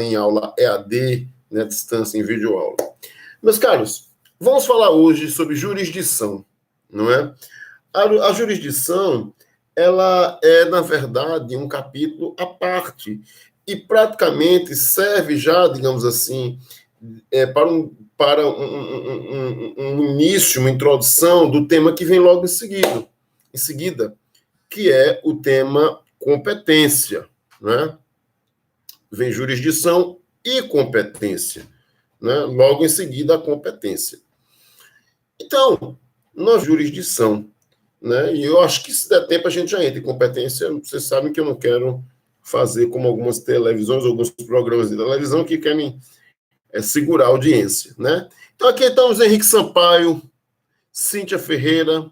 em aula EAD, né, distância em videoaula. Meus caros, vamos falar hoje sobre jurisdição, não é? A jurisdição, ela é, na verdade, um capítulo à parte e praticamente serve já, digamos assim, para um início, uma introdução do tema que vem logo em seguida, que é o tema competência, né? Vem jurisdição e competência, né? Logo em seguida a competência. Então, na jurisdição, né? E eu acho que se der tempo a gente já entra em competência. Vocês sabem que eu não quero fazer como algumas televisões, alguns programas de televisão que querem segurar a audiência, né? Então aqui estamos Henrique Sampaio, Cíntia Ferreira,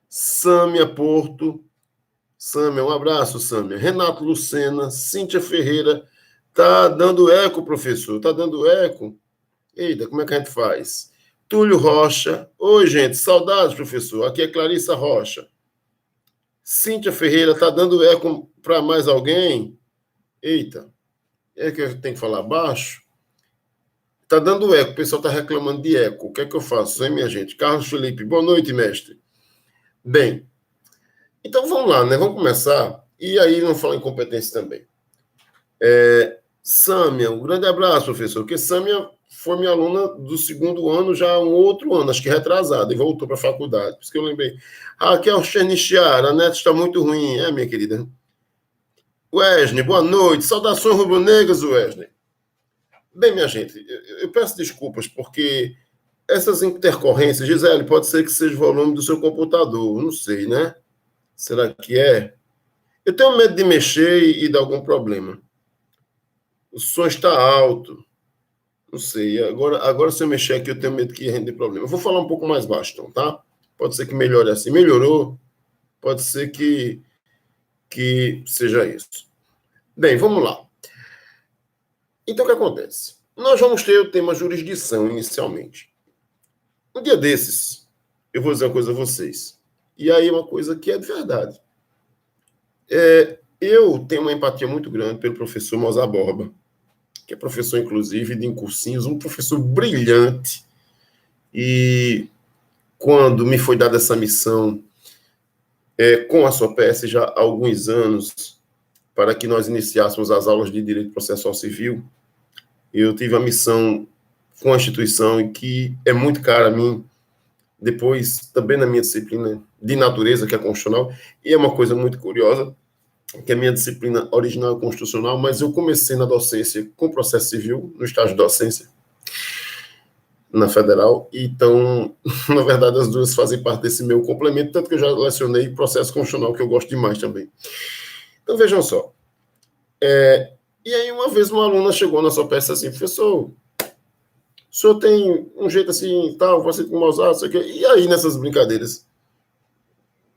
Sâmia Porto, Sâmia, um abraço, Sâmia, Renato Lucena, Cíntia Ferreira. Tá dando eco, professor? Tá dando eco? Eita, como é que a gente faz? Túlio Rocha. Oi, gente, saudades, professor. Aqui é Clarissa Rocha. Cíntia Ferreira, tá dando eco para mais alguém? Eita, é que eu tenho que falar baixo? Tá dando eco, o pessoal tá reclamando de eco. O que é que eu faço, hein, minha gente? Carlos Felipe, boa noite, mestre. Bem, então vamos lá, né? Vamos começar. E aí não falar em competência também. Sâmia, um grande abraço, professor, porque Sâmia foi minha aluna do segundo ano, já um outro ano, acho que retrasado, e voltou para a faculdade. Por isso que eu lembrei. Raquel Chernichiara, a net está muito ruim, minha querida? Wesley, boa noite. Saudações rubro-negras, Wesley. Bem, minha gente, eu peço desculpas, porque essas intercorrências, Gisele, pode ser que seja o volume do seu computador, não sei, né? Será que é? Eu tenho medo de mexer e dar algum problema. O som está alto. Não sei. Agora, se eu mexer aqui, eu tenho medo que rende problema. Eu vou falar um pouco mais baixo, então, tá? Pode ser que melhore assim. Melhorou? Pode ser que seja isso. Bem, vamos lá. Então, o que acontece? Nós vamos ter o tema jurisdição, inicialmente. Um dia desses, eu vou dizer uma coisa a vocês. E aí, uma coisa que é de verdade. Eu tenho uma empatia muito grande pelo professor Mozar Borba, que é professor, inclusive, de cursinhos, um professor brilhante. E quando me foi dada essa missão com a SOPS já há alguns anos, para que nós iniciássemos as aulas de Direito Processual Civil, eu tive a missão com a instituição e que é muito cara a mim, depois também na minha disciplina de natureza, que é constitucional, e é uma coisa muito curiosa, que a minha disciplina original é constitucional, mas eu comecei na docência com processo civil, no estágio de docência, na federal, então, na verdade, as duas fazem parte desse meu complemento, tanto que eu já lecionei processo constitucional, que eu gosto demais também. Então, vejam só. E aí, uma vez, uma aluna chegou na sua peça assim, professor, o senhor tem um jeito assim, tal, você com Mozart, sei o quê. E aí, nessas brincadeiras,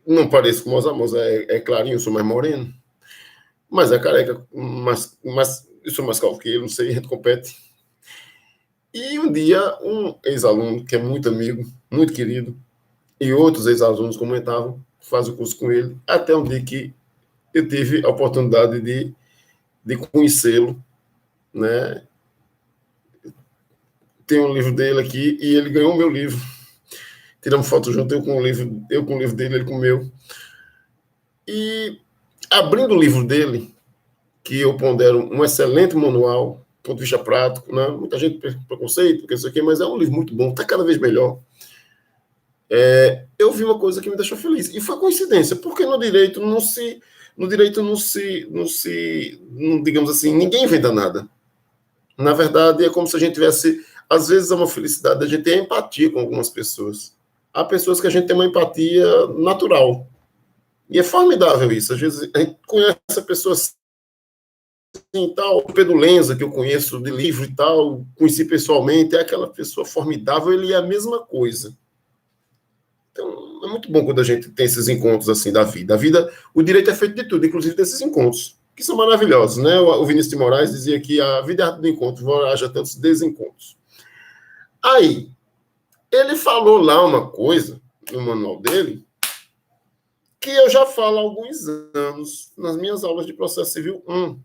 não pareço com Mozart é clarinho, eu sou mais moreno, mas é careca, mas eu sou mais calvo que ele, não sei, a gente compete. E um dia, um ex-aluno, que é muito amigo, muito querido, e outros ex-alunos comentavam, faz o curso com ele, até um dia que eu tive a oportunidade de conhecê-lo, né? Tem um livro dele aqui, e ele ganhou o meu livro. Tiramos foto junto, eu com o livro dele, ele com o meu. E, abrindo o livro dele, que eu pondero um excelente manual, do ponto de vista prático, né? Muita gente tem preconceito, porque isso aqui, mas é um livro muito bom, está cada vez melhor. Eu vi uma coisa que me deixou feliz, e foi coincidência, porque no direito não se, digamos assim, ninguém inventa nada. Na verdade, é como se a gente tivesse, às vezes é uma felicidade, a gente tem empatia com algumas pessoas. Há pessoas que a gente tem uma empatia natural. E é formidável isso. Às vezes a gente conhece a pessoa assim, tal, o Pedro Lenza, que eu conheço de livro e tal, conheci pessoalmente, é aquela pessoa formidável, ele é a mesma coisa. Então, é muito bom quando a gente tem esses encontros assim da vida. A vida, o direito é feito de tudo, inclusive desses encontros, que são maravilhosos, né? O Vinícius de Moraes dizia que a vida é arte do encontro, haja tantos desencontros. Aí, ele falou lá uma coisa, no manual dele, que eu já falo há alguns anos, nas minhas aulas de processo civil 1.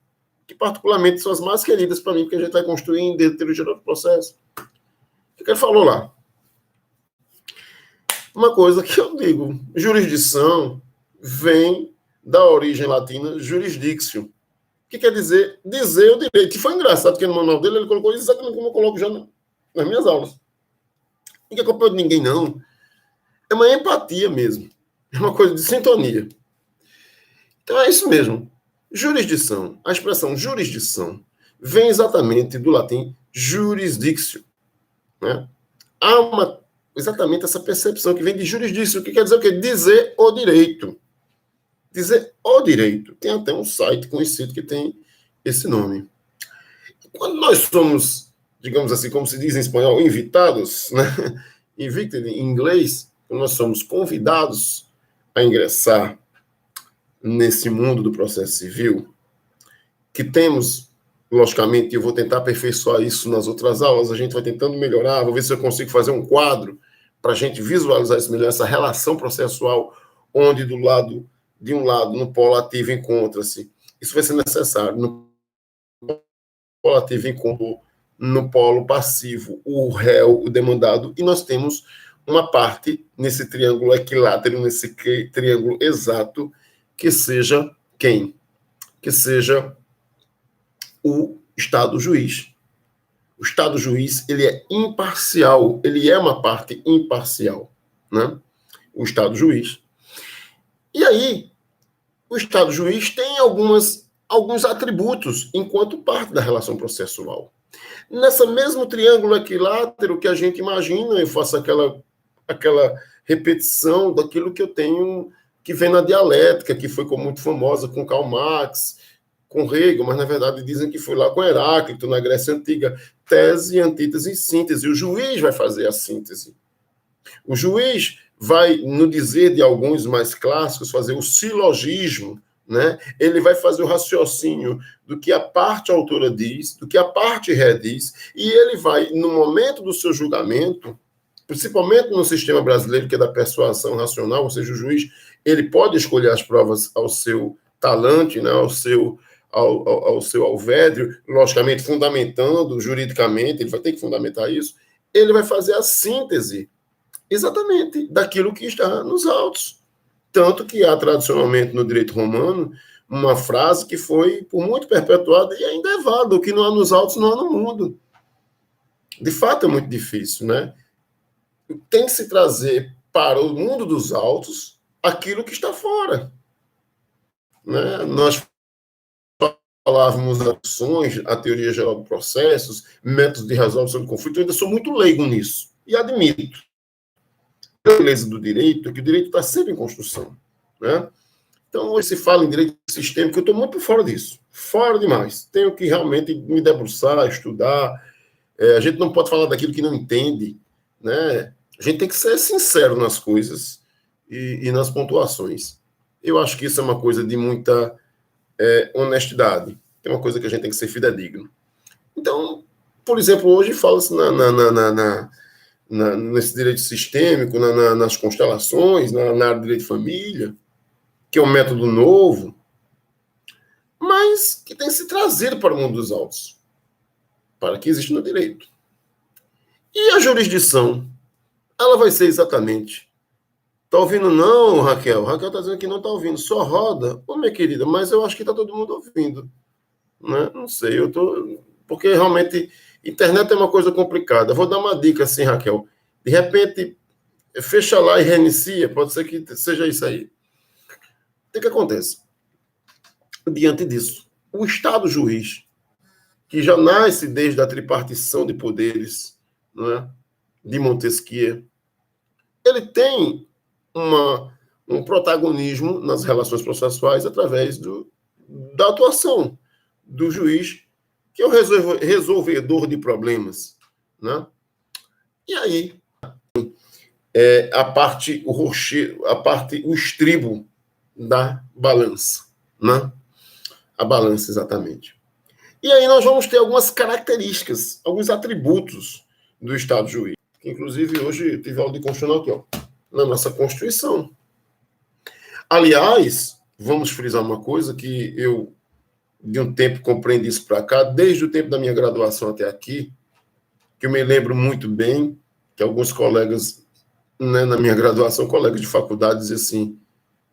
que particularmente são as mais queridas para mim, porque a gente vai construir em teoria geral do processo. O que ele falou lá? Uma coisa que eu digo, jurisdição vem da origem latina jurisdictio, que quer dizer dizer o direito. E foi engraçado que no manual dele ele colocou exatamente como eu coloco já nas minhas aulas. Não é culpa de ninguém, não. É uma empatia mesmo. É uma coisa de sintonia. Então é isso mesmo. Jurisdição. A expressão jurisdição vem exatamente do latim jurisdictio. Né? Há exatamente essa percepção que vem de jurisdictio, que quer dizer o quê? Dizer o direito. Dizer o direito. Tem até um site conhecido que tem esse nome. Quando nós somos, digamos assim, como se diz em espanhol, invitados, né? Invicted em inglês, quando nós somos convidados a ingressar nesse mundo do processo civil, que temos, logicamente, eu vou tentar aperfeiçoar isso nas outras aulas, a gente vai tentando melhorar, vou ver se eu consigo fazer um quadro para a gente visualizar isso melhor, essa relação processual, onde de um lado, no polo ativo encontra-se, isso vai ser necessário, no polo ativo encontra no polo passivo o réu, o demandado, e nós temos uma parte nesse triângulo equilátero, nesse triângulo exato, que seja quem? Que seja o Estado juiz. O Estado juiz, ele é imparcial, ele é uma parte imparcial, né? O Estado juiz. E aí, o Estado juiz tem alguns atributos enquanto parte da relação processual. Nessa mesmo triângulo equilátero que a gente imagina, eu faço aquela repetição daquilo que eu tenho, que vem na dialética, que foi muito famosa com Karl Marx, com Hegel, mas na verdade dizem que foi lá com Heráclito, na Grécia Antiga, tese, antítese e síntese. O juiz vai fazer a síntese. O juiz vai, no dizer de alguns mais clássicos, fazer o silogismo, né? Ele vai fazer o raciocínio do que a parte autora diz, do que a parte ré diz, e ele vai, no momento do seu julgamento, principalmente no sistema brasileiro, que é da persuasão racional, ou seja, o juiz ele pode escolher as provas ao seu talante, né? ao seu alvédrio, logicamente fundamentando juridicamente, ele vai ter que fundamentar isso, ele vai fazer a síntese exatamente daquilo que está nos autos. Tanto que há tradicionalmente no direito romano uma frase que foi por muito perpetuada e ainda é válida: o que não há nos autos não há no mundo. De fato é muito difícil, né? Tem que se trazer para o mundo dos autos aquilo que está fora. Né? Nós falávamos ações, a teoria geral de processos, métodos de resolução de conflito, eu ainda sou muito leigo nisso, e admito. A beleza do direito é que o direito está sempre em construção. Né? Então, hoje se fala em direito sistêmico, eu estou muito por fora disso, fora demais. Tenho que realmente me debruçar, estudar. A gente não pode falar daquilo que não entende. Né? A gente tem que ser sincero nas coisas e nas pontuações. Eu acho que isso é uma coisa de muita honestidade. É uma coisa que a gente tem que ser fidedigno. Então, por exemplo, hoje fala-se nesse direito sistêmico, nas constelações, na área de direito de família, que é um método novo, mas que tem se trazido para o mundo dos autos, para que exista no direito. E a jurisdição, ela vai ser exatamente... Está ouvindo não, Raquel? Raquel está dizendo que não está ouvindo. Só roda. Ô, minha querida, mas eu acho que está todo mundo ouvindo. Né? Não sei, porque realmente internet é uma coisa complicada. Vou dar uma dica assim, Raquel. De repente, fecha lá e reinicia. Pode ser que seja isso aí. O que acontece? Diante disso, o Estado juiz, que já nasce desde a tripartição de poderes, né, de Montesquieu, ele tem um protagonismo nas relações processuais através da atuação do juiz, que é o resolvedor de problemas. Né? E aí, o estribo da balança. Né? A balança, exatamente. E aí nós vamos ter algumas características, alguns atributos do Estado juiz. Inclusive, hoje tive aula de constitucional aqui, ó, na nossa Constituição. Aliás, vamos frisar uma coisa que eu de um tempo compreendi isso para cá, desde o tempo da minha graduação até aqui, que eu me lembro muito bem, que alguns colegas, né, na minha graduação, colegas de faculdade, diziam assim,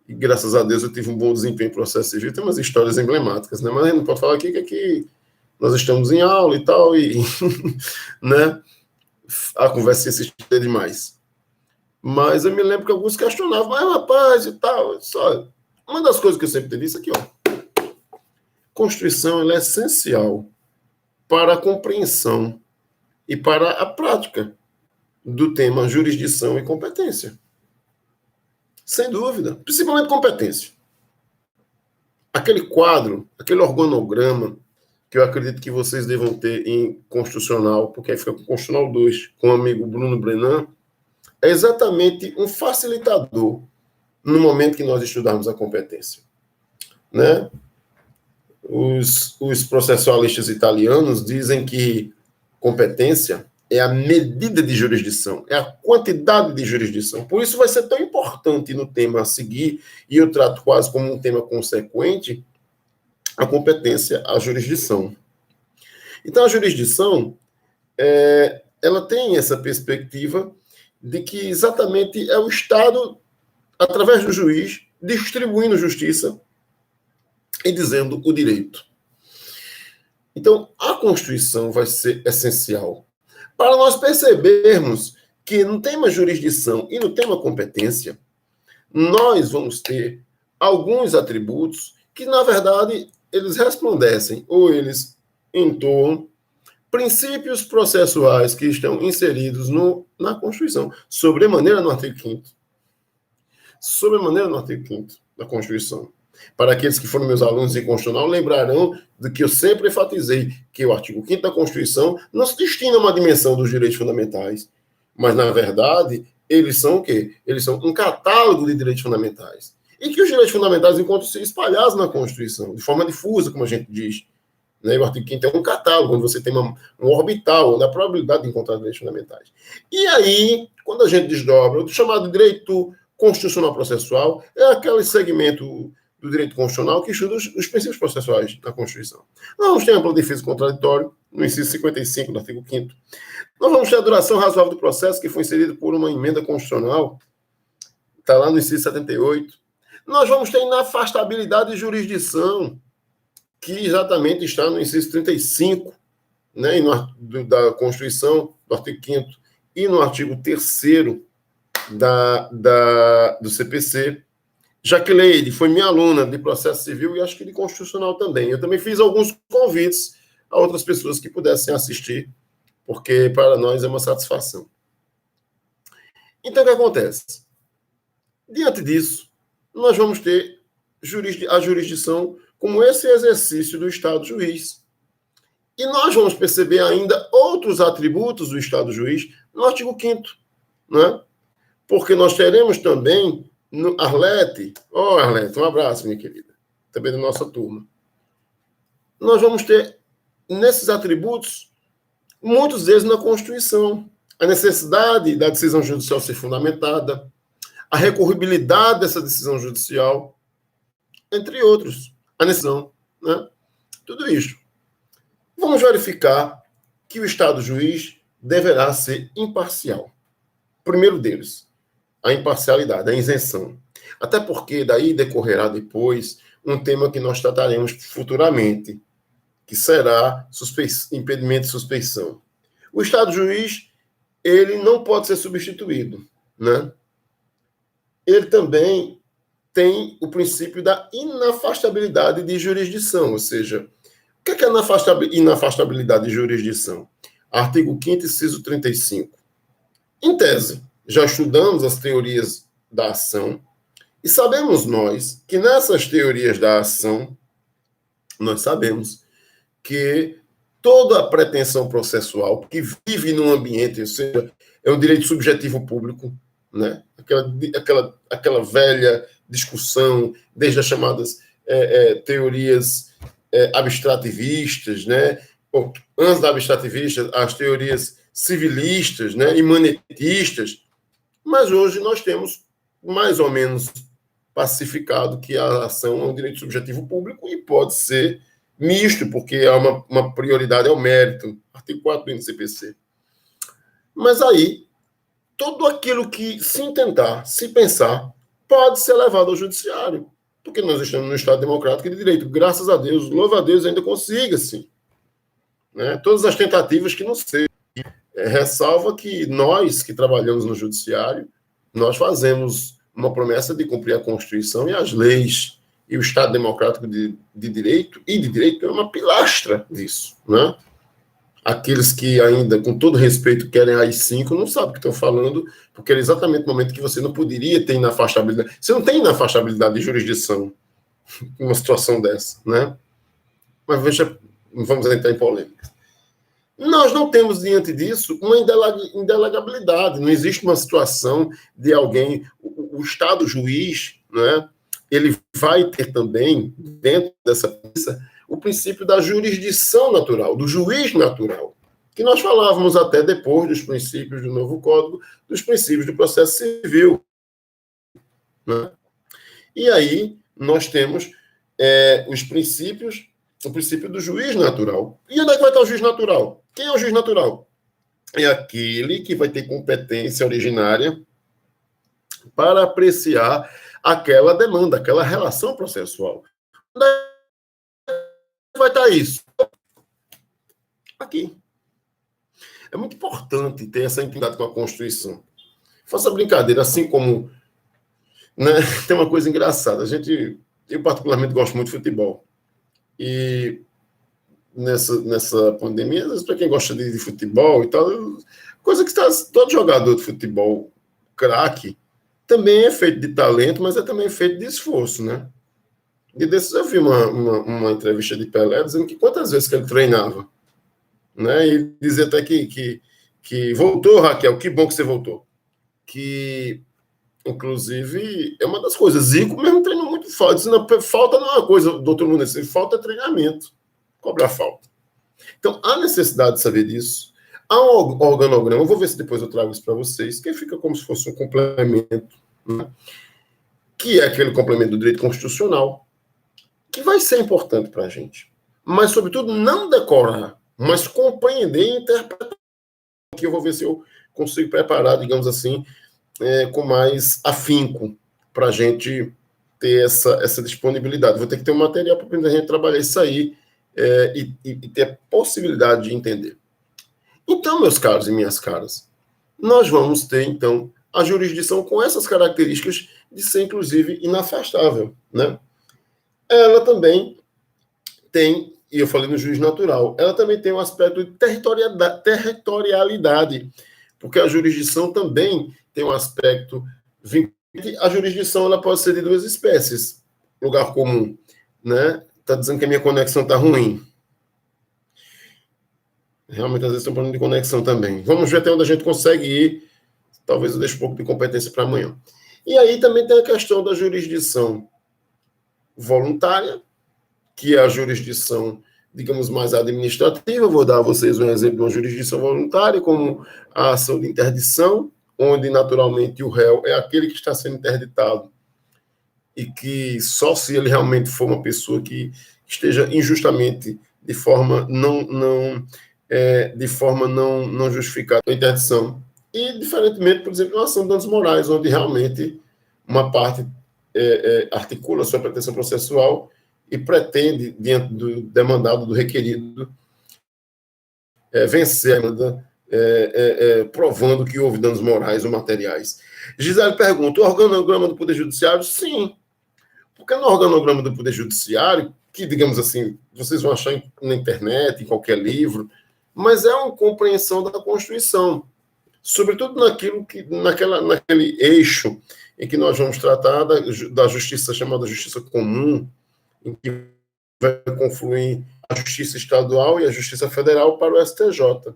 e graças a Deus eu tive um bom desempenho em processo civil, tem umas histórias emblemáticas, né? Mas a gente não pode falar aqui que aqui nós estamos em aula e tal, e né, a conversa se estende demais. Mas eu me lembro que alguns questionavam, mas rapaz e tal, só uma das coisas que eu sempre tenho visto aqui, ó, Constituição ela é essencial para a compreensão e para a prática do tema jurisdição e competência. Sem dúvida, principalmente competência. Aquele quadro, aquele organograma que eu acredito que vocês devam ter em Constitucional, porque aí fica com Constitucional 2, com o amigo Bruno Brenan, é exatamente um facilitador no momento que nós estudarmos a competência. Né? Os processualistas italianos dizem que competência é a medida de jurisdição, é a quantidade de jurisdição. Por isso vai ser tão importante no tema a seguir, e eu trato quase como um tema consequente, a competência, a jurisdição. Então, a jurisdição, ela tem essa perspectiva de que exatamente é o Estado, através do juiz, distribuindo justiça e dizendo o direito. Então, a Constituição vai ser essencial para nós percebermos que no tema jurisdição e no tema competência, nós vamos ter alguns atributos que, na verdade, eles resplandecem ou eles entoam princípios processuais que estão inseridos na Constituição, sobremaneira no artigo 5º. Sobremaneira no artigo 5º da Constituição. Para aqueles que foram meus alunos em Constitucional, lembrarão de que eu sempre enfatizei que o artigo 5º da Constituição não se destina a uma dimensão dos direitos fundamentais, mas, na verdade, eles são o quê? Eles são um catálogo de direitos fundamentais. E que os direitos fundamentais encontram-se espalhados na Constituição, de forma difusa, como a gente diz. Né? O artigo 5º é um catálogo, onde você tem um orbital da probabilidade de encontrar direitos fundamentais. E aí, quando a gente desdobra, o chamado direito constitucional processual é aquele segmento do direito constitucional que estuda os princípios processuais da Constituição. Nós vamos ter ampla defesa contraditória, no inciso 55 do artigo 5º. Nós vamos ter a duração razoável do processo, que foi inserido por uma emenda constitucional, está lá no inciso 78. Nós vamos ter inafastabilidade de jurisdição, que exatamente está no inciso 35, né, da Constituição, do artigo 5º, e no artigo 3º do CPC. Jaqueline foi minha aluna de processo civil e acho que de constitucional também. Eu também fiz alguns convites a outras pessoas que pudessem assistir, porque para nós é uma satisfação. Então, o que acontece? Diante disso, nós vamos ter a jurisdição como esse exercício do Estado juiz. E nós vamos perceber ainda outros atributos do Estado juiz no artigo 5º, né? Porque nós teremos também no Arlete, Arlete, um abraço, minha querida, também da nossa turma. Nós vamos ter, nesses atributos, muitos deles na Constituição. A necessidade da decisão judicial ser fundamentada, a recorribilidade dessa decisão judicial, entre outros. A decisão, né? Tudo isso. Vamos verificar que o Estado juiz deverá ser imparcial. Primeiro deles, a imparcialidade, a isenção. Até porque daí decorrerá depois um tema que nós trataremos futuramente, que será impedimento de suspeição. O Estado juiz, ele não pode ser substituído, né? Ele também tem o princípio da inafastabilidade de jurisdição, ou seja, o que é a inafastabilidade de jurisdição? Artigo 5º, inciso 35. Em tese, já estudamos as teorias da ação e sabemos nós que nessas teorias da ação, nós sabemos que toda a pretensão processual que vive num ambiente, ou seja, é um direito subjetivo público, né? Aquela velha discussão, desde as chamadas teorias abstrativistas, né? Antes da abstrativista, as teorias civilistas, né? Imanetistas, mas hoje nós temos mais ou menos pacificado que a ação é um direito subjetivo público e pode ser misto, porque há uma prioridade ao mérito, artigo 4 do CPC. Mas aí, tudo aquilo que se intentar, se pensar, pode ser levado ao judiciário, porque nós estamos num Estado democrático e de direito. Graças a Deus, louva a Deus, ainda consiga, sim. Né? Todas as tentativas que não sejam. Ressalva que nós que trabalhamos no judiciário, nós fazemos uma promessa de cumprir a Constituição e as leis, e o Estado democrático de direito, e de direito é uma pilastra disso. Né? Aqueles que ainda, com todo respeito, querem AI-5, não sabem o que estão falando, porque era exatamente o momento que você não poderia ter inafastabilidade. Você não tem inafastabilidade de jurisdição em uma situação dessa. Né? Mas veja, vamos entrar em polêmica. Nós não temos, diante disso, uma indelegabilidade. Não existe uma situação de alguém, o Estado juiz, né, ele vai ter também, dentro dessa premissa, o princípio da jurisdição natural, do juiz natural, que nós falávamos até depois dos princípios do novo Código, dos princípios do processo civil. Né? E aí nós temos os princípios, o princípio do juiz natural. E onde é que vai estar o juiz natural? Quem é o juiz natural? É aquele que vai ter competência originária para apreciar aquela demanda, aquela relação processual. Onde vai estar isso? Aqui. É muito importante ter essa intimidade com a Constituição. Faça brincadeira, assim como... Né, tem uma coisa engraçada. Eu particularmente gosto muito de futebol. E nessa pandemia, às vezes, para quem gosta de futebol e tal, coisa que todo jogador de futebol craque também é feito de talento, mas é também feito de esforço, né? E desses eu vi uma entrevista de Pelé dizendo que quantas vezes que ele treinava, né? E dizer até que voltou, Raquel, que bom que você voltou. Que, inclusive, é uma das coisas. Zico mesmo treinou muito falta. Falta não é uma coisa do outro mundo, assim, falta é treinamento. Cobrar falta. Então, há necessidade de saber disso. Há um organograma, eu vou ver se depois eu trago isso para vocês, que fica como se fosse um complemento, né? Que é aquele complemento do direito constitucional, que vai ser importante para a gente. Mas, sobretudo, não decorar, mas compreender e interpretar. Que eu vou ver se eu consigo preparar, digamos assim, com mais afinco para a gente ter essa disponibilidade. Vou ter que ter um material para a gente trabalhar isso aí e ter a possibilidade de entender. Então, meus caros e minhas caras, nós vamos ter, então, a jurisdição com essas características de ser, inclusive, inafastável. Né? Ela também tem, e eu falei no juiz natural, ela também tem um aspecto de territorialidade, porque a jurisdição também tem um aspecto vinculante. A jurisdição ela pode ser de duas espécies. Lugar comum, né? Está dizendo que a minha conexão está ruim. Realmente, às vezes, tem um problema de conexão também. Vamos ver até onde a gente consegue ir. Talvez eu deixe um pouco de competência para amanhã. E aí também tem a questão da jurisdição voluntária, que é a jurisdição, digamos, mais administrativa. Vou dar a vocês um exemplo de uma jurisdição voluntária, como a ação de interdição, onde, naturalmente, o réu é aquele que está sendo interditado e que só se ele realmente for uma pessoa que esteja injustamente, de forma não justificada, a interdição. E, diferentemente, por exemplo, uma ação de danos morais, onde realmente uma parte articula sua pretensão processual e pretende, diante do demandado, do requerido, vencer a demanda, provando que houve danos morais ou materiais. Gisele pergunta, o organograma do Poder Judiciário? Sim. Porque no organograma do Poder Judiciário, que, digamos assim, vocês vão achar na internet, em qualquer livro, mas é uma compreensão da Constituição, sobretudo naquele eixo em que nós vamos tratar da justiça chamada justiça comum, em que vai confluir a justiça estadual e a justiça federal para o STJ.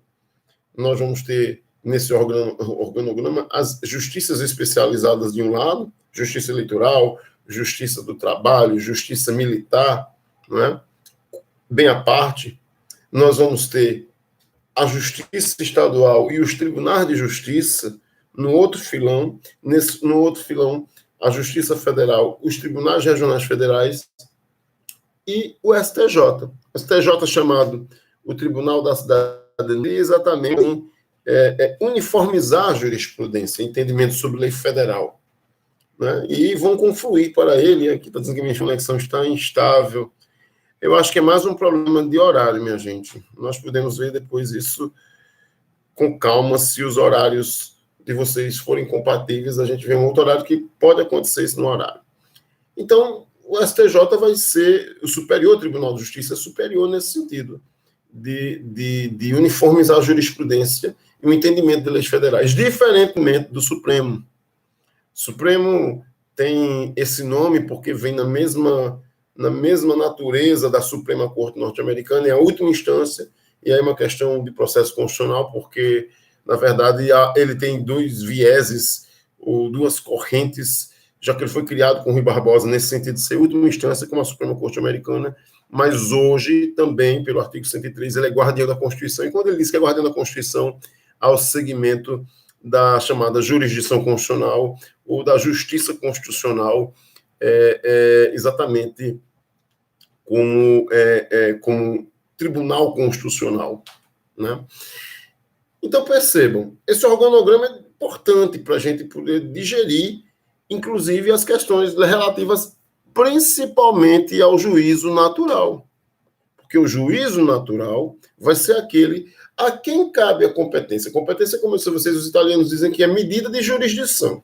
Nós vamos ter, nesse organograma, as justiças especializadas de um lado, justiça eleitoral, justiça do trabalho, justiça militar, não é? Bem à parte, nós vamos ter a justiça estadual e os tribunais de justiça no outro filão, no outro filão, a justiça federal, os tribunais regionais federais e o STJ. O STJ, chamado o Tribunal da Cidadania, exatamente uniformizar a jurisprudência, entendimento sobre lei federal. Né? E vão confluir para ele, aqui está dizendo que minha conexão está instável. Eu acho que é mais um problema de horário, minha gente. Nós podemos ver depois isso com calma, se os horários de vocês forem compatíveis, a gente vê um outro horário que pode acontecer isso no horário. Então, o STJ vai ser o Superior Tribunal de Justiça, superior nesse sentido, de uniformizar a jurisprudência e o entendimento de leis federais, diferentemente do Supremo. O Supremo tem esse nome porque vem na mesma natureza da Suprema Corte Norte-Americana, é a última instância, e aí é uma questão de processo constitucional, porque, na verdade, ele tem dois vieses, ou duas correntes, já que ele foi criado com Rui Barbosa, nesse sentido de ser última instância, como a Suprema Corte Americana, mas hoje, também, pelo artigo 103, ele é guardião da Constituição, e quando ele diz que é guardião da Constituição, ao segmento da chamada jurisdição constitucional, ou da justiça constitucional, exatamente como tribunal constitucional. Né? Então, percebam, esse organograma é importante para a gente poder digerir, inclusive, as questões relativas principalmente ao juízo natural. Porque o juízo natural vai ser aquele a quem cabe a competência. Competência, como vocês, os italianos, dizem que é medida de jurisdição.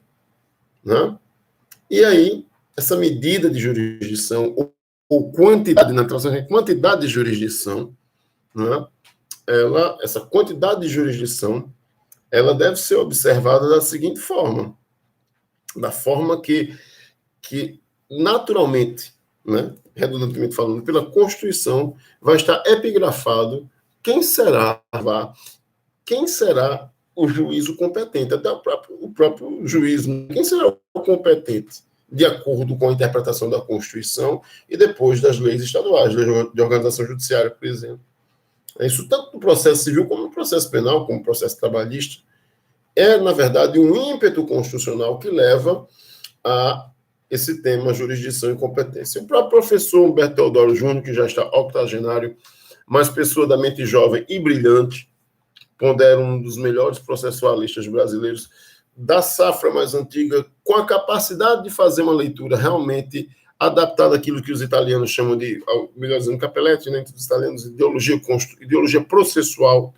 Né? E aí, essa medida de jurisdição, ou quantidade, na tradução é quantidade de jurisdição, né? Essa quantidade de jurisdição, ela deve ser observada da seguinte forma, da forma que naturalmente, né, redundantemente falando, pela Constituição, vai estar epigrafado quem será o juízo competente, até o próprio juízo, quem será o competente, de acordo com a interpretação da Constituição e depois das leis estaduais, de organização judiciária, por exemplo. Isso tanto no processo civil como no processo penal, como no processo trabalhista, na verdade, um ímpeto constitucional que leva a esse tema, jurisdição e competência. O próprio professor Humberto Teodoro Júnior, que já está octogenário, mas pessoa da mente jovem e brilhante, pondera um dos melhores processualistas brasileiros da safra mais antiga, com a capacidade de fazer uma leitura realmente adaptada àquilo que os italianos chamam de, melhor dizendo, Capelletti, né, entre os italianos, ideologia processual.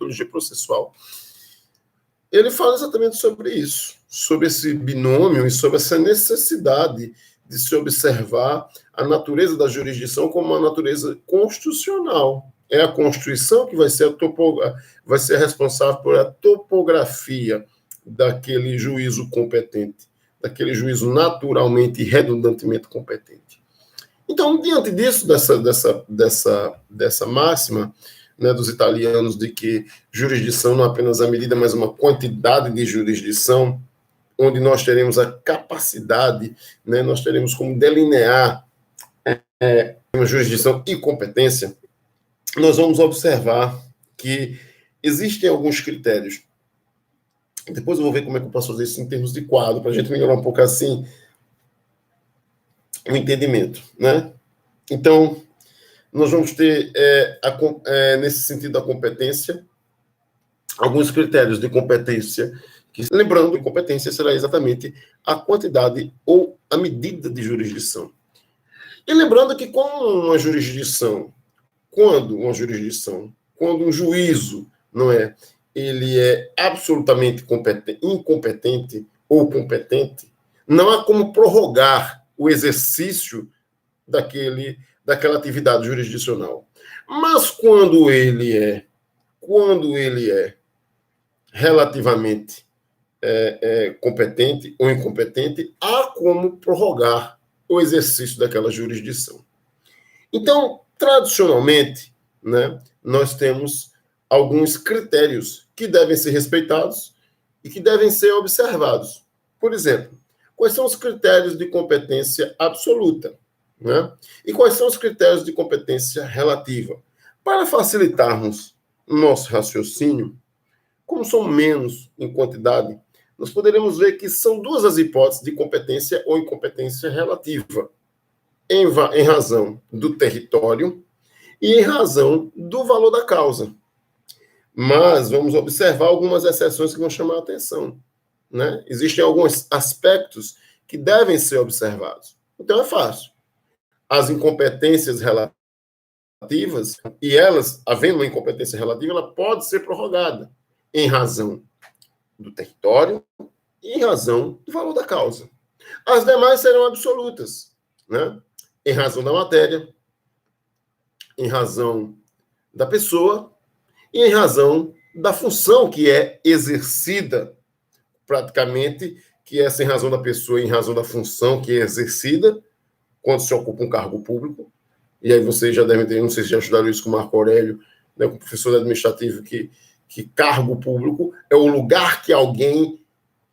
Ele fala exatamente sobre isso, sobre esse binômio e sobre essa necessidade de se observar a natureza da jurisdição como uma natureza constitucional. É a Constituição que vai ser responsável por a topografia daquele juízo competente, daquele juízo naturalmente e redundantemente competente. Então, diante disso, dessa máxima, né, dos italianos, de que jurisdição não é apenas a medida, mas uma quantidade de jurisdição, onde nós teremos a capacidade, né, nós teremos como delinear uma jurisdição e competência, nós vamos observar que existem alguns critérios. Depois eu vou ver como é que eu posso fazer isso em termos de quadro, para a gente melhorar um pouco assim o entendimento. Né? Então, nós vamos ter, nesse sentido da competência, alguns critérios de competência, lembrando que competência será exatamente a quantidade ou a medida de jurisdição. E lembrando que quando um juízo, não é, ele é absolutamente incompetente ou competente, não há como prorrogar o exercício daquela atividade jurisdicional. Mas quando ele é relativamente competente ou incompetente, há como prorrogar o exercício daquela jurisdição. Então, tradicionalmente, né, nós temos alguns critérios que devem ser respeitados e que devem ser observados. Por exemplo, quais são os critérios de competência absoluta? Né? E quais são os critérios de competência relativa? Para facilitarmos o nosso raciocínio, como são menos em quantidade, nós poderemos ver que são duas as hipóteses de competência ou incompetência relativa. em razão do território e em razão do valor da causa. Mas vamos observar algumas exceções que vão chamar a atenção, né? Existem alguns aspectos que devem ser observados. Então é fácil. As incompetências relativas, e elas, havendo uma incompetência relativa, ela pode ser prorrogada em razão do território e em razão do valor da causa. As demais serão absolutas, né? Em razão da matéria, em razão da pessoa e em razão da função que é exercida, praticamente, que é em razão da pessoa e em razão da função que é exercida quando se ocupa um cargo público. E aí vocês já devem ter, não sei se já estudaram isso com o Marco Aurélio, né, com o professor administrativo, que cargo público é o lugar que alguém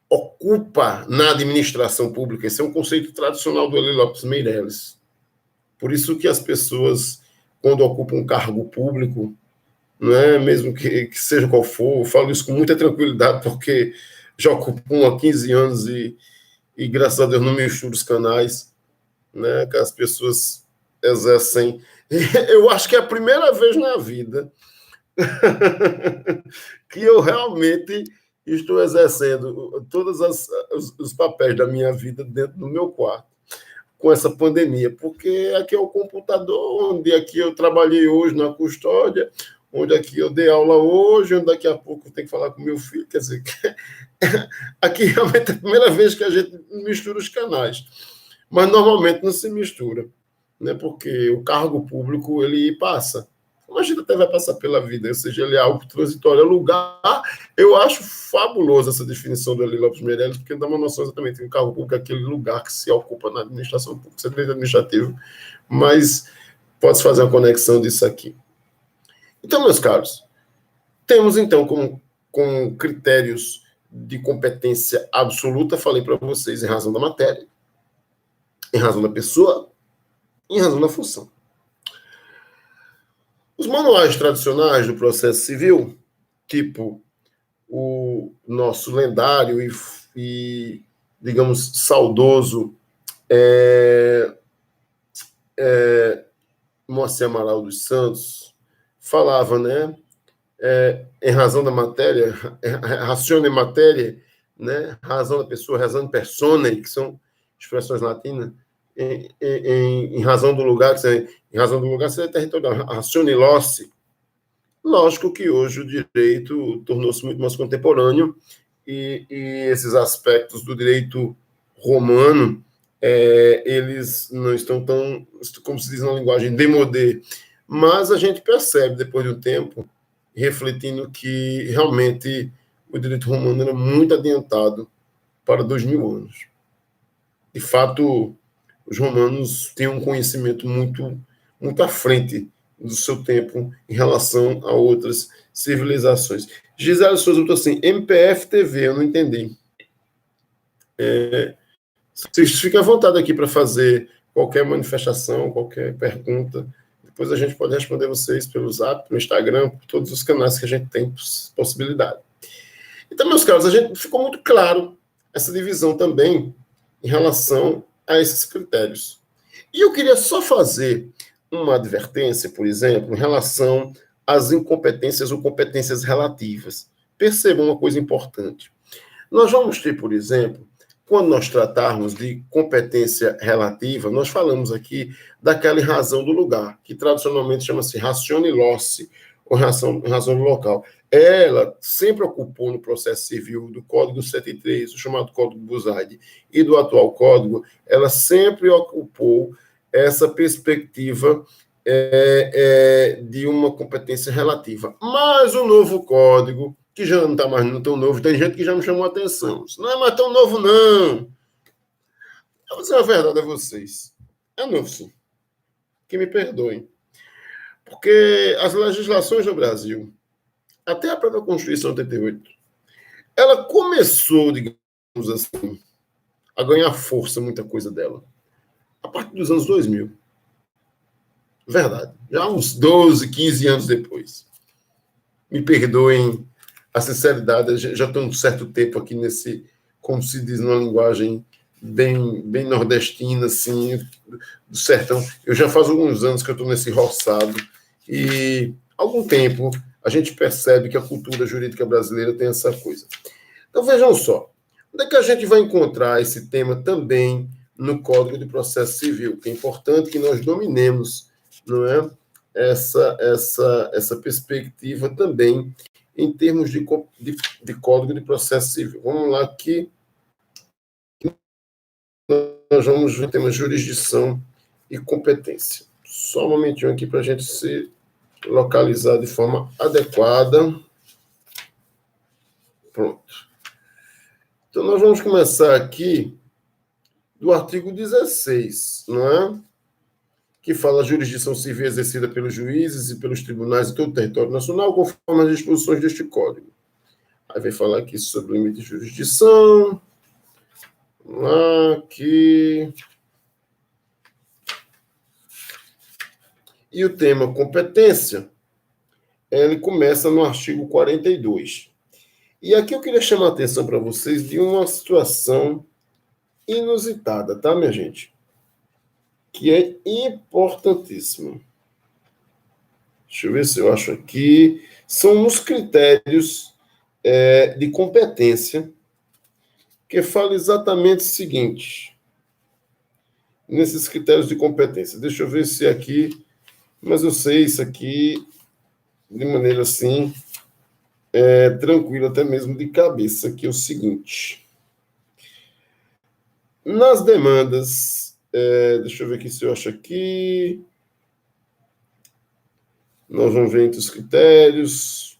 ocupa na administração pública. Esse é um conceito tradicional do Hélio Lopes Meireles. Por isso que as pessoas, quando ocupam um cargo público, não é, mesmo que seja qual for, eu falo isso com muita tranquilidade, porque já ocupo há 15 anos e graças a Deus não misturo os canais, né, que as pessoas exercem. Eu acho que é a primeira vez na vida que eu realmente estou exercendo todos os papéis da minha vida dentro do meu quarto, com essa pandemia, porque aqui é o computador, onde aqui eu trabalhei hoje na custódia, onde aqui eu dei aula hoje, onde daqui a pouco eu tenho que falar com meu filho, quer dizer, aqui realmente é a primeira vez que a gente mistura os canais, mas normalmente não se mistura, né? Porque o cargo público, ele passa, a gente até vai passar pela vida, ou seja, ele é algo transitório, é lugar. Eu acho fabulosa essa definição do Hélio Lopes Meireles, porque dá uma noção exatamente que o cargo público é aquele lugar que se ocupa na administração pública, serviço administrativo, mas pode-se fazer uma conexão disso aqui. Então, meus caros, temos então com critérios de competência absoluta, falei para vocês, em razão da matéria, em razão da pessoa, em razão da função. Os manuais tradicionais do processo civil, tipo o nosso lendário e digamos, saudoso Moacir Amaral dos Santos, falava, né, em razão da matéria, ratione matéria, né, razão da pessoa, razão personae, que são expressões latinas, em razão do lugar, em razão do lugar seria territorial, ratione loci. Lógico que hoje o direito tornou-se muito mais contemporâneo e esses aspectos do direito romano, eles não estão tão, como se diz na linguagem, démodé, mas a gente percebe, depois de um tempo, refletindo que realmente o direito romano era muito adiantado para 2000 anos. De fato, os romanos têm um conhecimento muito, muito à frente do seu tempo em relação a outras civilizações. Gisele Souza botou assim, MPF TV, eu não entendi. Vocês fiquem à vontade aqui para fazer qualquer manifestação, qualquer pergunta. Depois a gente pode responder vocês pelo Zap, pelo Instagram, por todos os canais que a gente tem possibilidade. Então, meus caros, a gente ficou muito claro essa divisão também em relação a esses critérios. E eu queria só fazer uma advertência, por exemplo, em relação às incompetências ou competências relativas. Percebam uma coisa importante. Nós vamos ter, por exemplo, quando nós tratarmos de competência relativa, nós falamos aqui daquela razão do lugar, que tradicionalmente chama-se ratione loci, ou razão do local. Ela sempre ocupou no processo civil do Código 73, o chamado Código Buzaide, e do atual Código, ela sempre ocupou essa perspectiva de uma competência relativa. Mas o novo Código, que já não está mais tão novo, tem gente que já me chamou a atenção. Isso não é mais tão novo, não. Eu vou dizer a verdade a vocês. É novo, sim. Que me perdoem. Porque as legislações no Brasil, até a própria Constituição 88, ela começou, digamos assim, a ganhar força, muita coisa dela, a partir dos anos 2000. Verdade. Já uns 12, 15 anos depois. Me perdoem a sinceridade, já estou um certo tempo aqui nesse, como se diz numa linguagem bem nordestina, assim, do sertão. Eu já faz alguns anos que eu estou nesse roçado e, há algum tempo, a gente percebe que a cultura jurídica brasileira tem essa coisa. Então, vejam só, onde é que a gente vai encontrar esse tema também no Código de Processo Civil? Que é importante que nós dominemos, não é? Essa perspectiva também em termos de Código de Processo Civil. Vamos lá aqui. Nós vamos ver o tema jurisdição e competência. Só um momentinho aqui para a gente se localizar de forma adequada. Pronto. Então, nós vamos começar aqui do artigo 16, não é? Que fala a jurisdição civil exercida pelos juízes e pelos tribunais de todo o território nacional, conforme as disposições deste Código. Aí vai falar aqui sobre o limite de jurisdição. Vamos lá, aqui. E o tema competência, ele começa no artigo 42. E aqui eu queria chamar a atenção para vocês de uma situação inusitada, tá, minha gente? Que é importantíssima. Deixa eu ver se eu acho aqui. São uns critérios de competência que fala exatamente o seguinte. Nesses critérios de competência. Deixa eu ver se aqui... Mas eu sei isso aqui de maneira assim, tranquila, até mesmo de cabeça, que é o seguinte. Nas demandas, deixa eu ver aqui se eu acho aqui. Nós vamos ver entre os critérios.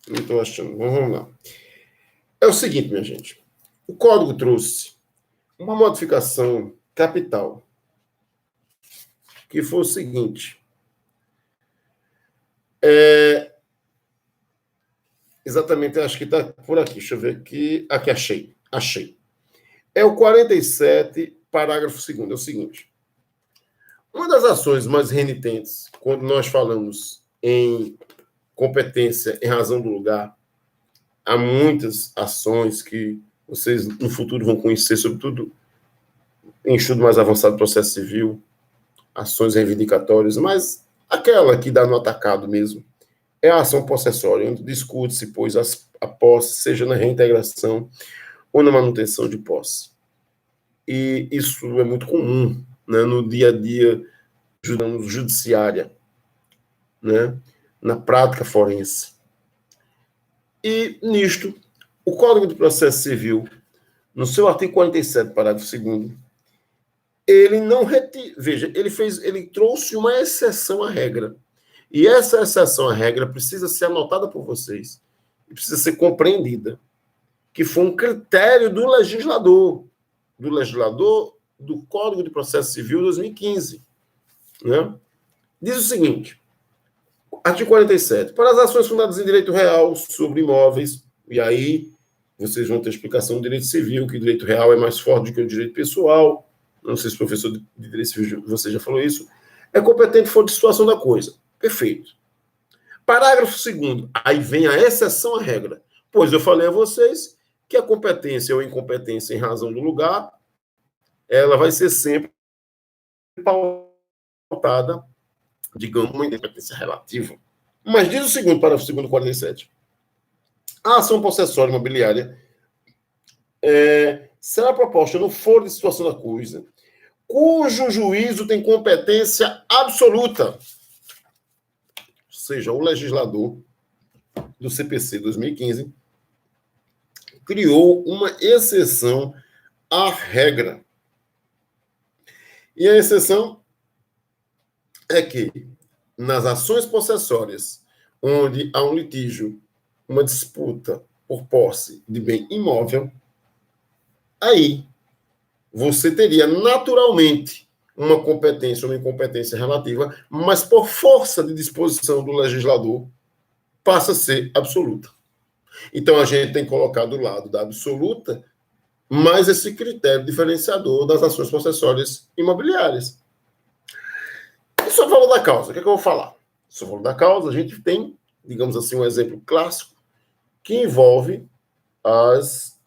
Não estou achando. Vamos lá. É o seguinte, minha gente. O código trouxe uma modificação capital, que foi o seguinte. Exatamente, acho que está por aqui. Deixa eu ver aqui. Aqui, achei. É o 47, parágrafo 2º. É o seguinte. Uma das ações mais renitentes, quando nós falamos em competência em razão do lugar, há muitas ações que vocês no futuro vão conhecer, sobretudo em estudo mais avançado do processo civil, ações reivindicatórias, mas aquela que dá no atacado mesmo, é a ação possessória, onde discute-se, pois, a posse, seja na reintegração ou na manutenção de posse. E isso é muito comum, né, no dia a dia judiciária, né, na prática forense. E, nisto, o Código de Processo Civil, no seu artigo 47, parágrafo 2º, ele não veja, ele trouxe uma exceção à regra. E essa exceção à regra precisa ser anotada por vocês e precisa ser compreendida, que foi um critério do legislador do Código de Processo Civil 2015, né? Diz o seguinte, artigo 47, para as ações fundadas em direito real sobre imóveis, e aí vocês vão ter explicação do direito civil, que o direito real é mais forte do que o direito pessoal, não sei se o professor de direito civil, você já falou isso, é competente for de situação da coisa. Perfeito. Parágrafo 2º, aí vem a exceção à regra, pois eu falei a vocês que a competência ou incompetência em razão do lugar, ela vai ser sempre pautada, digamos, uma incompetência relativa. Mas diz o segundo, parágrafo 2º, 47. A ação possessória imobiliária será proposta no foro de situação da coisa, cujo juízo tem competência absoluta. Ou seja, o legislador do CPC 2015 criou uma exceção à regra. E a exceção é que, nas ações possessórias, onde há um litígio, uma disputa por posse de bem imóvel, aí você teria naturalmente uma competência ou uma incompetência relativa, mas por força de disposição do legislador, passa a ser absoluta. Então, a gente tem que colocar do lado da absoluta mais esse critério diferenciador das ações possessórias imobiliárias. E sobre o valor da causa, o que é que eu vou falar? Sobre o valor da causa, a gente tem, digamos assim, um exemplo clássico, que envolve as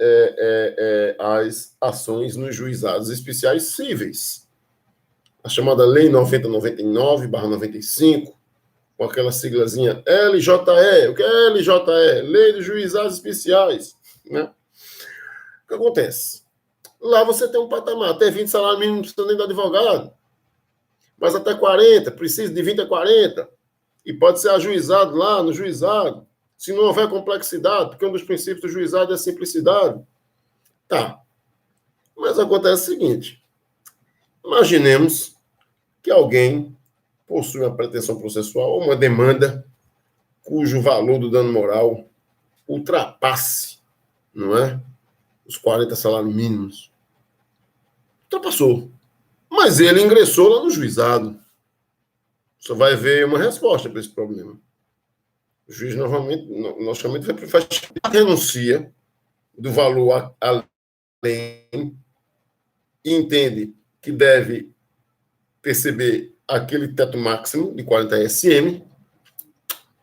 ações nos juizados especiais cíveis. A chamada Lei 9099/95, com aquela siglazinha LJE. O que é LJE? Lei de Juizados Especiais. Né? O que acontece? Lá você tem um patamar, até 20 salários mínimos não precisa nem do advogado, mas até 40, precisa de 20 a 40, e pode ser ajuizado lá no juizado, se não houver complexidade, porque um dos princípios do juizado é a simplicidade. Tá. Mas acontece o seguinte, imaginemos que alguém possui uma pretensão processual ou uma demanda cujo valor do dano moral ultrapasse, não é? Os 40 salários mínimos. Ultrapassou. Mas ele ingressou lá no juizado. Só vai ver uma resposta para esse problema. O juiz normalmente, logicamente, renuncia do valor além e entende que deve perceber aquele teto máximo de 40 SM,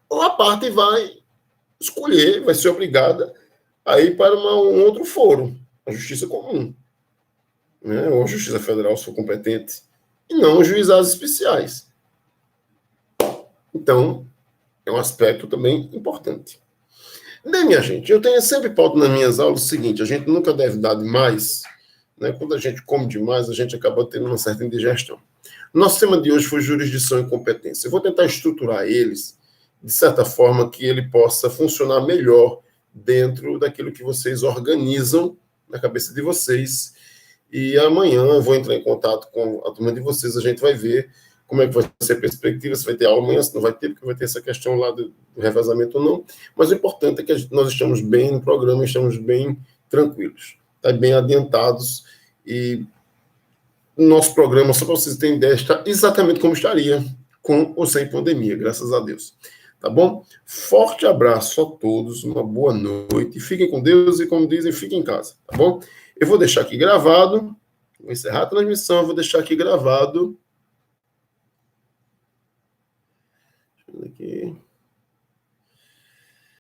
ou a parte vai escolher, vai ser obrigada a ir para um outro foro, a justiça comum, né? Ou a justiça federal, se for competente, e não os juizados especiais. Então, é um aspecto também importante. Né, minha gente? Eu tenho sempre pauta nas minhas aulas o seguinte, a gente nunca deve dar demais, né? Quando a gente come demais, a gente acaba tendo uma certa indigestão. Nosso tema de hoje foi jurisdição e competência. Eu vou tentar estruturar eles de certa forma que ele possa funcionar melhor dentro daquilo que vocês organizam na cabeça de vocês. E amanhã eu vou entrar em contato com a turma de vocês, a gente vai ver como é que vai ser a perspectiva, se vai ter aula amanhã, se não vai ter, porque vai ter essa questão lá do revezamento ou não. Mas o importante é que nós estamos bem no programa, estamos bem tranquilos, tá? Bem adiantados. E o nosso programa, só para vocês terem ideia, está exatamente como estaria com ou sem pandemia, graças a Deus. Tá bom? Forte abraço a todos, uma boa noite. Fiquem com Deus e, como dizem, fiquem em casa, tá bom? Eu vou deixar aqui gravado, vou encerrar a transmissão, vou deixar aqui gravado. Deixa eu ver aqui.